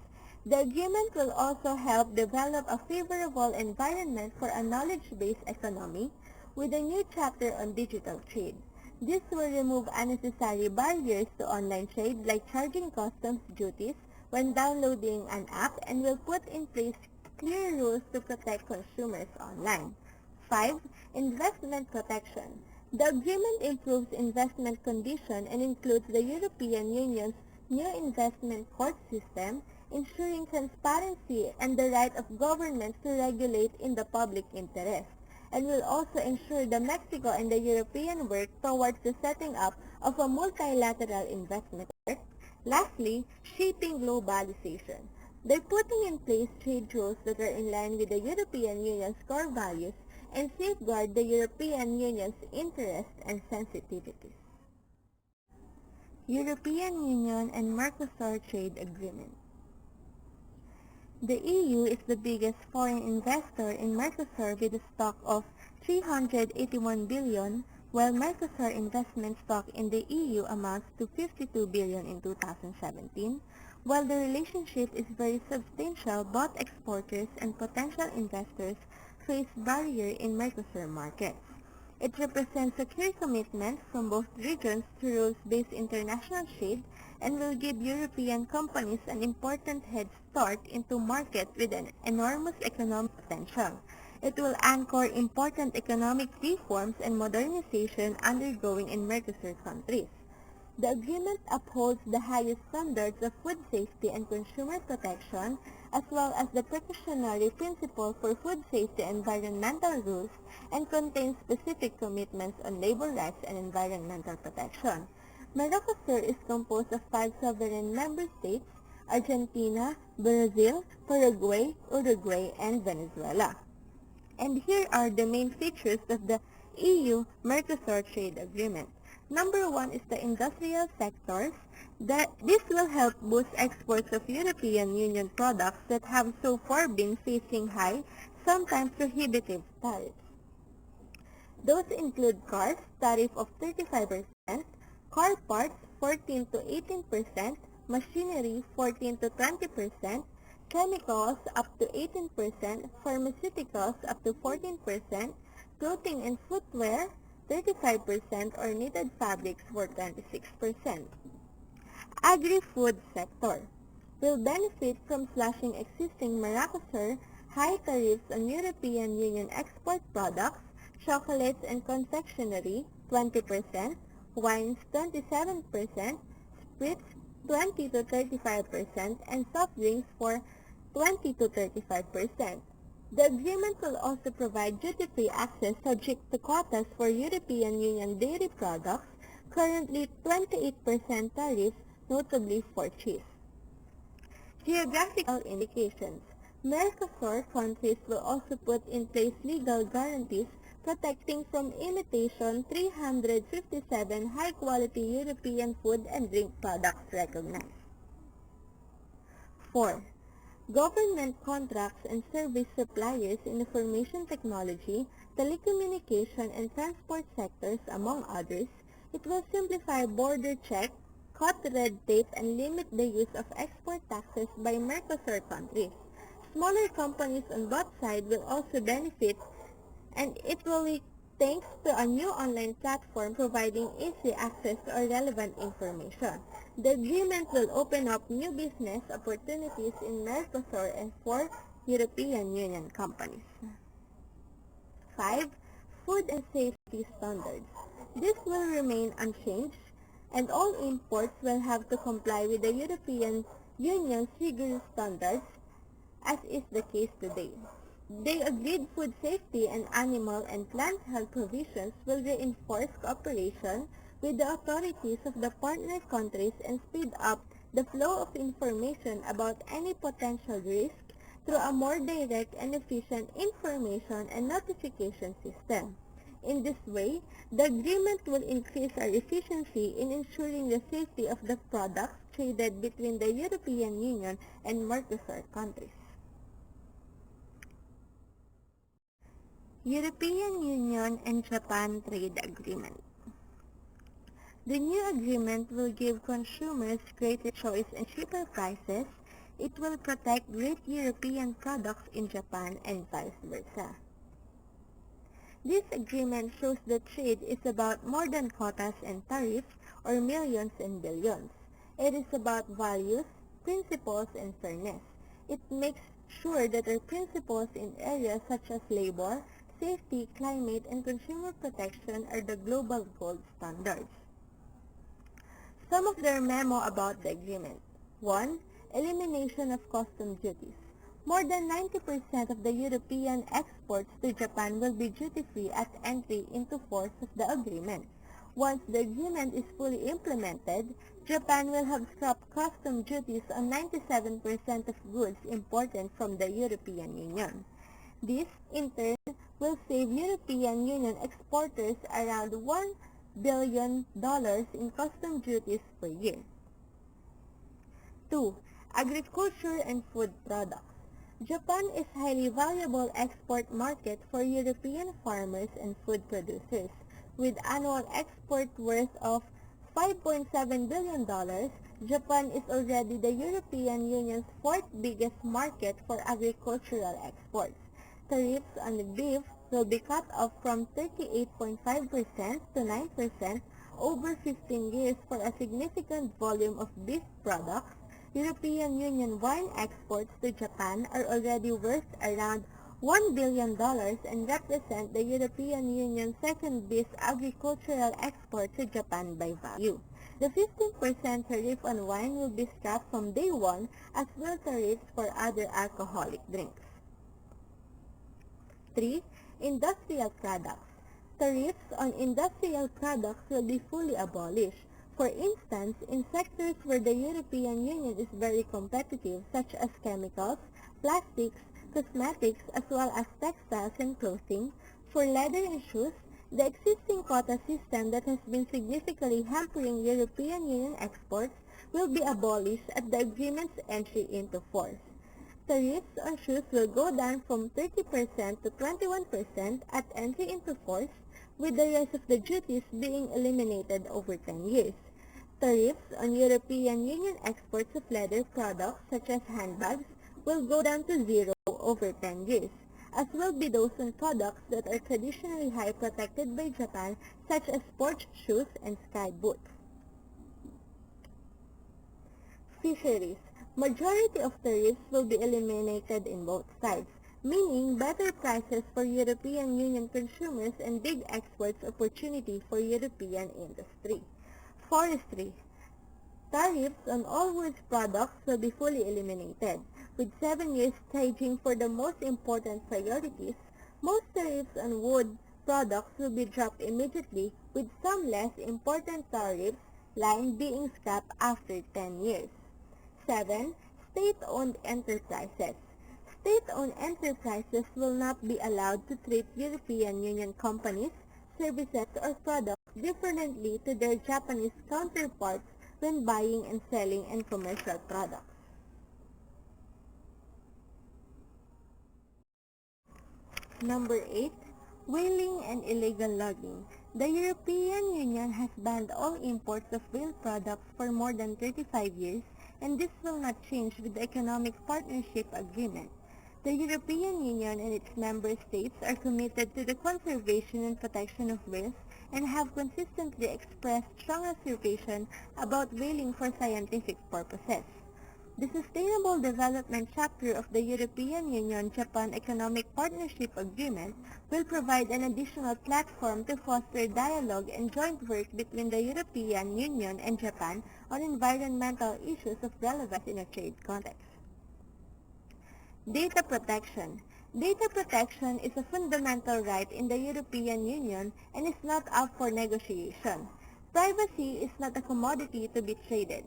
The agreement will also help develop a favorable environment for a knowledge-based economy with a new chapter on digital trade. This will remove unnecessary barriers to online trade like charging customs duties when downloading an app and will put in place clear rules to protect consumers online. 5. Investment protection. The agreement improves investment conditions and includes the European Union's new investment court system, ensuring transparency and the right of governments to regulate in the public interest, and will also ensure that Mexico and the European work towards the setting up of a multilateral investment court. Lastly, shaping globalization. By putting in place trade rules that are in line with the European Union's core values and safeguard the European Union's interests and sensitivities. European Union and Mercosur Trade Agreement. The EU is the biggest foreign investor in Mercosur with a stock of 381 billion, while Mercosur investment stock in the EU amounts to 52 billion in 2017. While the relationship is very substantial, both exporters and potential investors face barrier in Mercosur markets. It represents a clear commitment from both regions to rules-based international trade and will give European companies an important head start into markets with an enormous economic potential. It will anchor important economic reforms and modernization undergoing in Mercosur countries. The agreement upholds the highest standards of food safety and consumer protection, as well as the precautionary principle for food safety and environmental rules, and contains specific commitments on labor rights and environmental protection. Mercosur is composed of 5 sovereign member states: Argentina, Brazil, Paraguay, Uruguay, and Venezuela. And here are the main features of the EU-Mercosur Trade Agreement. Number 1 is the industrial sectors. This will help boost exports of European Union products that have so far been facing high, sometimes prohibitive tariffs. Those include cars, tariff of 35%, car parts 14 to 18%, machinery 14 to 20%, chemicals up to 18%, pharmaceuticals up to 14%, clothing and footwear 35%, or knitted fabrics for 26%. Agri-food sector will benefit from slashing existing Mercosur high tariffs on European Union export products, chocolates and confectionery 20%, wines 27%, spirits 20 to 35%, and soft drinks for 20 to 35%. The agreement will also provide duty-free access subject to quotas for European Union dairy products, currently 28% tariffs, notably for cheese. Geographical indications. Mercosur countries will also put in place legal guarantees protecting from imitation 357 high-quality European food and drink products recognized. 4. Government contracts and service suppliers in information technology, telecommunication, and transport sectors, among others. It will simplify border checks, cut red tape, and limit the use of export taxes by Mercosur countries. Smaller companies on both sides will also benefit, and it will be thanks to a new online platform providing easy access to relevant information. The agreement will open up new business opportunities in Mercosur and for European Union companies. 5. Food and safety standards. This will remain unchanged, and all imports will have to comply with the European Union's rigorous standards, as is the case today. The agreed food safety and animal and plant health provisions will reinforce cooperation with the authorities of the partner countries and speed up the flow of information about any potential risk through a more direct and efficient information and notification system. In this way, the agreement will increase our efficiency in ensuring the safety of the products traded between the European Union and Mercosur countries. European Union and Japan Trade Agreement. The new agreement will give consumers greater choice and cheaper prices. It will protect great European products in Japan and vice versa. This agreement shows that trade is about more than quotas and tariffs or millions and billions. It is about values, principles, and fairness. It makes sure that our principles in areas such as labor, safety, climate, and consumer protection are the global gold standards. Some of their memo about the agreement. 1. Elimination of custom duties. More than 90% of the European exports to Japan will be duty-free at entry into force of the agreement. Once the agreement is fully implemented, Japan will have scrapped custom duties on 97% of goods imported from the European Union. This, in turn, will save European Union exporters around $1 billion in custom duties per year. 2. Agriculture and food products. Japan is a highly valuable export market for European farmers and food producers. With annual export worth of $5.7 billion, Japan is already the European Union's fourth biggest market for agricultural exports. Tariffs on beef will be cut off from 38.5% to 9% over 15 years for a significant volume of beef products. European Union wine exports to Japan are already worth around $1 billion and represent the European Union's second biggest agricultural export to Japan by value. The 15% tariff on wine will be scrapped from day one, as will tariffs for other alcoholic drinks. 3. Industrial products. Tariffs on industrial products will be fully abolished. For instance, in sectors where the European Union is very competitive, such as chemicals, plastics, cosmetics, as well as textiles and clothing, for leather and shoes, the existing quota system that has been significantly hampering European Union exports will be abolished at the agreement's entry into force. Tariffs on shoes will go down from 30% to 21% at entry into force, with the rest of the duties being eliminated over 10 years. Tariffs on European Union exports of leather products such as handbags will go down to zero over 10 years, as will be those on products that are traditionally high protected by Japan, such as sports shoes and ski boots. Fisheries. Majority of tariffs will be eliminated in both sides. meaning better prices for European Union consumers and big exports opportunity for European industry. Forestry. Tariffs on all wood products will be fully eliminated. With 7 years staging for the most important priorities, most tariffs on wood products will be dropped immediately, with some less important tariffs line being scrapped after 10 years. 7. State-owned enterprises. State-owned enterprises will not be allowed to treat European Union companies, services, or products differently to their Japanese counterparts when buying and selling and commercial products. Number 8. Whaling and illegal logging. The European Union has banned all imports of whale products for more than 35 years, and this will not change with the Economic Partnership Agreement. The European Union and its member states are committed to the conservation and protection of whales and have consistently expressed strong reservation about whaling for scientific purposes. The Sustainable Development chapter of the European Union-Japan Economic Partnership Agreement will provide an additional platform to foster dialogue and joint work between the European Union and Japan on environmental issues of relevance in a trade context. Data protection. Data protection is a fundamental right in the European Union and is not up for negotiation. Privacy is not a commodity to be traded.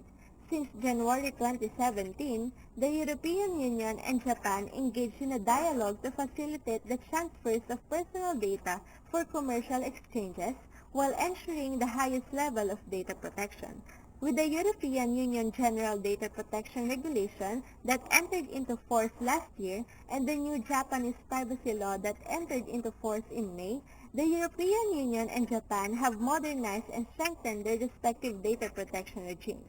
Since January 2017, the European Union and Japan engaged in a dialogue to facilitate the transfers of personal data for commercial exchanges while ensuring the highest level of data protection. With the European Union General Data Protection Regulation that entered into force last year and the new Japanese privacy law that entered into force in May, the European Union and Japan have modernized and strengthened their respective data protection regimes.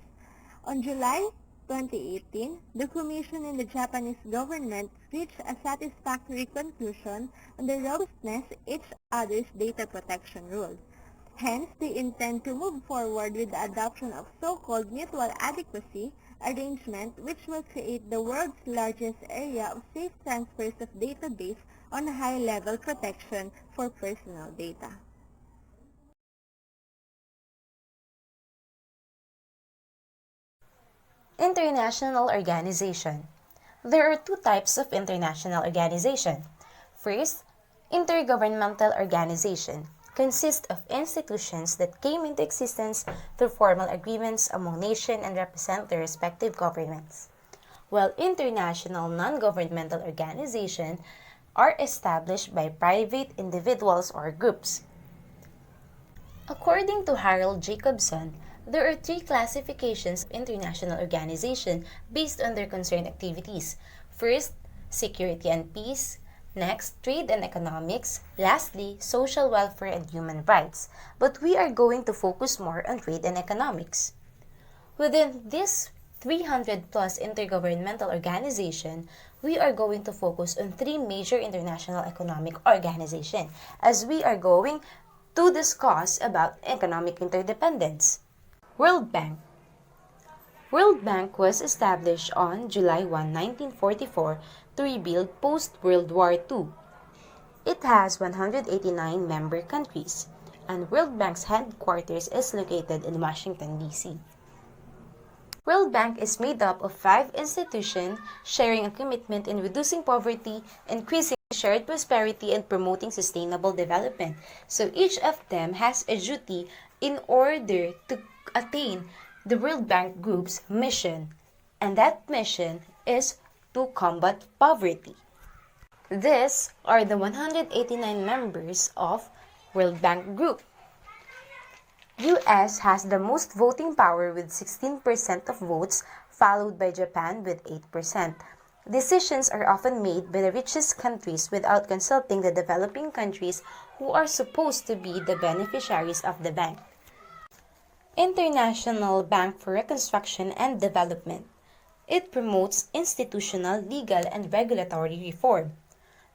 On July 2018, the Commission and the Japanese government reached a satisfactory conclusion on the robustness of each other's data protection rules. Hence, they intend to move forward with the adoption of so-called mutual adequacy arrangement, which will create the world's largest area of safe transfers of data based on high-level protection for personal data. International organization. There are two types of international organization. First, intergovernmental organization consists of institutions that came into existence through formal agreements among nations and represent their respective governments, while international non-governmental organizations are established by private individuals or groups. According to Harold Jacobson, there are three classifications of international organizations based on their concerned activities. First, security and peace. Next, trade and economics. Lastly, social welfare and human rights. But we are going to focus more on trade and economics. Within this 300 plus intergovernmental organization, we are going to focus on three major international economic organizations as we are going to discuss about economic interdependence. World Bank. World Bank was established on July 1, 1944 to rebuild post-World War II. It has 189 member countries, and World Bank's headquarters is located in Washington, D.C. World Bank is made up of 5 institutions sharing a commitment in reducing poverty, increasing shared prosperity, and promoting sustainable development. So each of them has a duty in order to attain the World Bank Group's mission, and that mission is to combat poverty. These are the 189 members of World Bank Group. US has the most voting power with 16% of votes, followed by Japan with 8%. Decisions are often made by the richest countries without consulting the developing countries who are supposed to be the beneficiaries of the bank. International Bank for Reconstruction and Development. It promotes institutional, legal, and regulatory reform.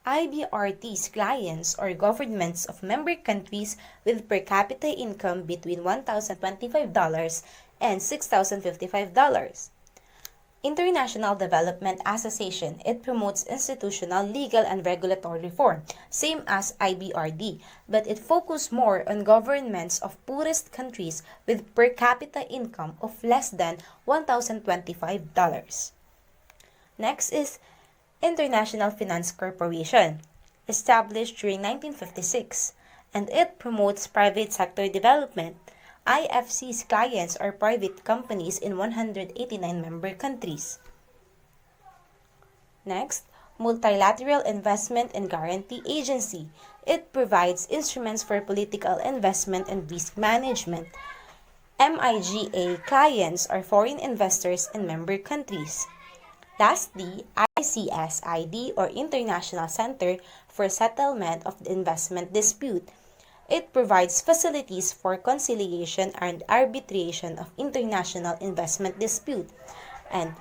IBRT's clients are governments of member countries with per capita income between $1,025 and $6,055. International Development Association. It promotes institutional, legal, and regulatory reform, same as IBRD, but it focuses more on governments of poorest countries with per capita income of less than $1,025. Next is International Finance Corporation, established during 1956, and it promotes private sector development. IFC's clients are private companies in 189 member countries. Next, Multilateral Investment and Guarantee Agency. It provides instruments for political investment and risk management. MIGA clients are foreign investors in member countries. Lastly, ICSID or International Center for Settlement of Investment Dispute. It provides facilities for conciliation and arbitration of international investment dispute. And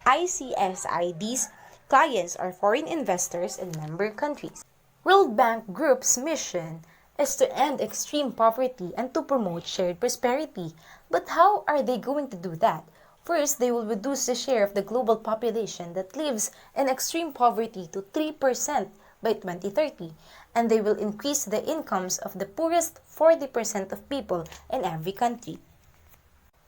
ICSID's clients are foreign investors in member countries. World Bank Group's mission is to end extreme poverty and to promote shared prosperity. But how are they going to do that? First, they will reduce the share of the global population that lives in extreme poverty to 3% by 2030, and they will increase the incomes of the poorest 40% of people in every country.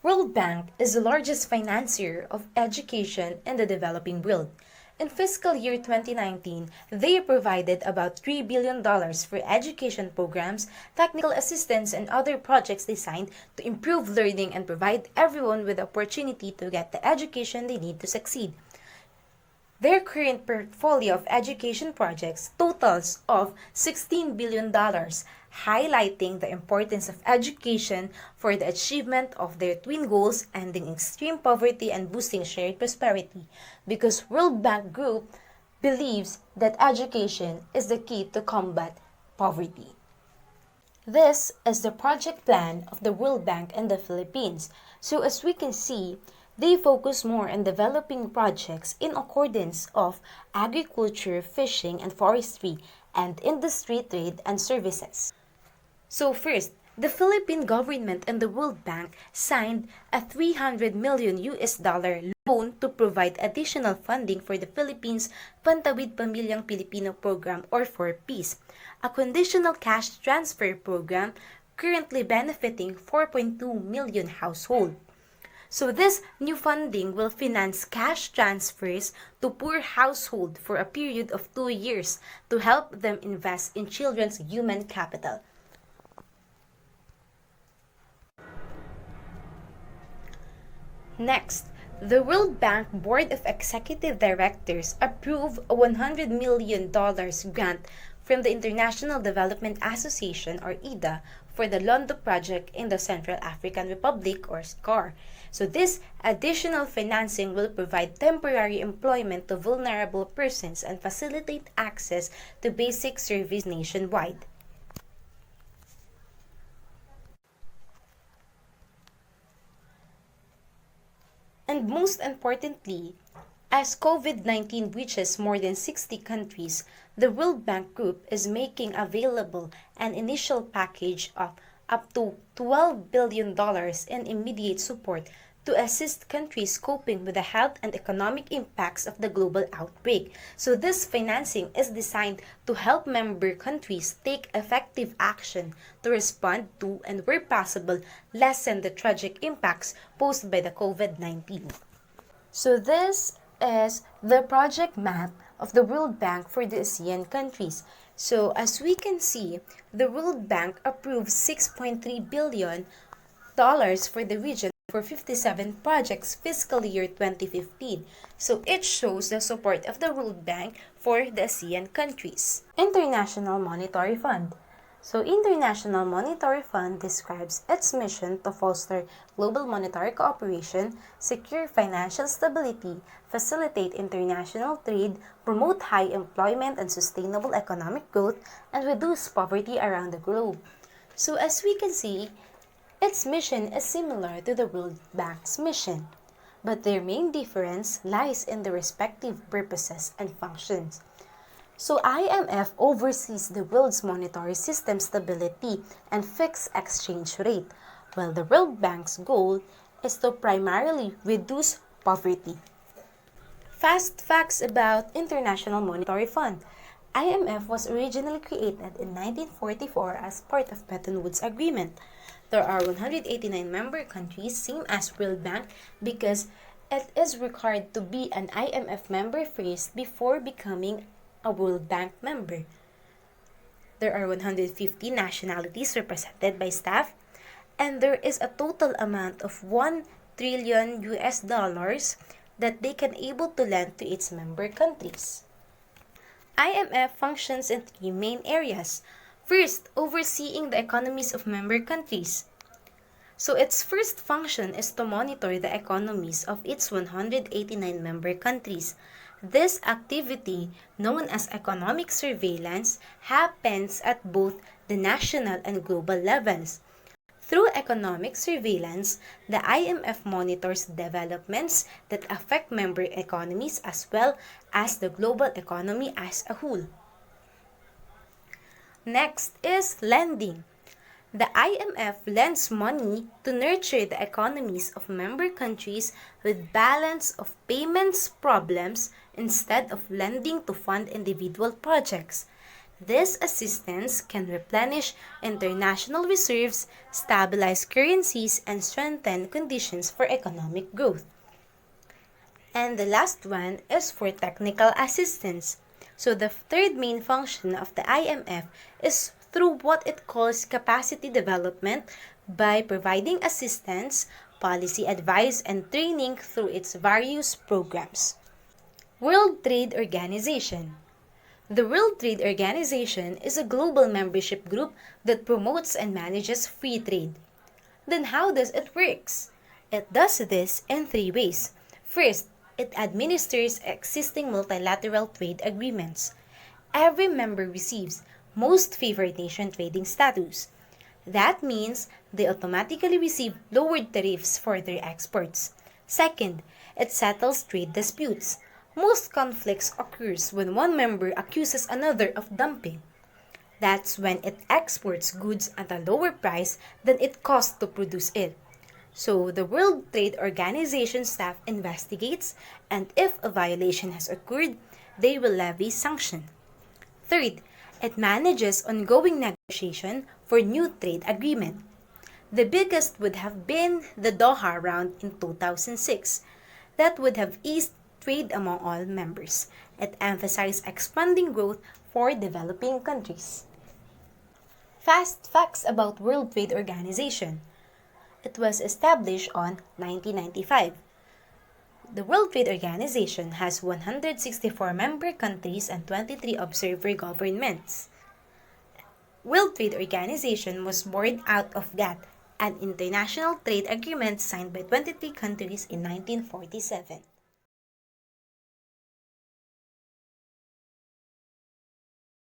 World Bank is the largest financier of education in the developing world. In fiscal year 2019, they provided about $3 billion for education programs, technical assistance, and other projects designed to improve learning and provide everyone with the opportunity to get the education they need to succeed. Their current portfolio of education projects totals of $16 billion, highlighting the importance of education for the achievement of their twin goals, ending extreme poverty and boosting shared prosperity, because World Bank Group believes that education is the key to combat poverty. This is the project plan of the World Bank in the Philippines. So as we can see, they focus more on developing projects in accordance of agriculture, fishing, and forestry, and industry, trade, and services. So first, the Philippine government and the World Bank signed a $300 million loan to provide additional funding for the Philippines Pantawid Pamilyang Pilipino program, or 4Ps, a conditional cash transfer program currently benefiting 4.2 million households. So this new funding will finance cash transfers to poor households for a period of 2 years to help them invest in children's human capital. Next, the World Bank Board of Executive Directors approved a $100 million grant from the International Development Association, or IDA, for the Londo project in the Central African Republic, or SCAR. So this additional financing will provide temporary employment to vulnerable persons and facilitate access to basic service nationwide. And most importantly, as COVID-19 reaches more than 60 countries, the World Bank Group is making available an initial package of up to $12 billion in immediate support to assist countries coping with the health and economic impacts of the global outbreak. So this financing is designed to help member countries take effective action to respond to, and where possible, lessen the tragic impacts posed by the COVID-19. So this is the project map of the World Bank for the ASEAN countries. So as we can see, the World Bank approved $6.3 billion for the region for 57 projects fiscal year 2015. So it shows the support of the World Bank for the ASEAN countries. International Monetary Fund. So International Monetary Fund describes its mission to foster global monetary cooperation, secure financial stability, facilitate international trade, promote high employment and sustainable economic growth, and reduce poverty around the globe. So as we can see, its mission is similar to the World Bank's mission, but their main difference lies in the respective purposes and functions. So IMF oversees the world's monetary system stability and fixed exchange rate, while the World Bank's goal is to primarily reduce poverty. Fast facts about International Monetary Fund. IMF was originally created in 1944 as part of Bretton Woods Agreement. There are 189 member countries, same as World Bank, because it is required to be an IMF member first before becoming a World Bank member. There are 150 nationalities represented by staff, and there is a total amount of 1 trillion US dollars that they can able to lend to its member countries. IMF functions in three main areas. First, overseeing the economies of member countries. So its first function is to monitor the economies of its 189 member countries. This activity, known as economic surveillance, happens at both the national and global levels. Through economic surveillance, the IMF monitors developments that affect member economies as well as the global economy as a whole. Next is lending. The IMF lends money to nurture the economies of member countries with balance of payments problems instead of lending to fund individual projects. This assistance can replenish international reserves, stabilize currencies, and strengthen conditions for economic growth. And the last one is for technical assistance. So the third main function of the IMF is through what it calls capacity development by providing assistance, policy advice, and training through its various programs. World Trade Organization. The World Trade Organization is a global membership group that promotes and manages free trade. Then how does it work? It does this in three ways. First, it administers existing multilateral trade agreements. Every member receives most favored nation trading status. That means they automatically receive lowered tariffs for their exports. Second, it settles trade disputes. Most conflicts occurs when one member accuses another of dumping. That's when it exports goods at a lower price than it costs to produce it. So the World Trade Organization staff investigates, and if a violation has occurred, they will levy sanction. Third, it manages ongoing negotiation for new trade agreement. The biggest would have been the Doha round in 2006. That would have eased trade among all members. It emphasized expanding growth for developing countries. Fast facts about World Trade Organization. It was established on 1995. The World Trade Organization has 164 member countries and 23 observer governments. World Trade Organization was born out of GATT, an international trade agreement signed by 23 countries in 1947.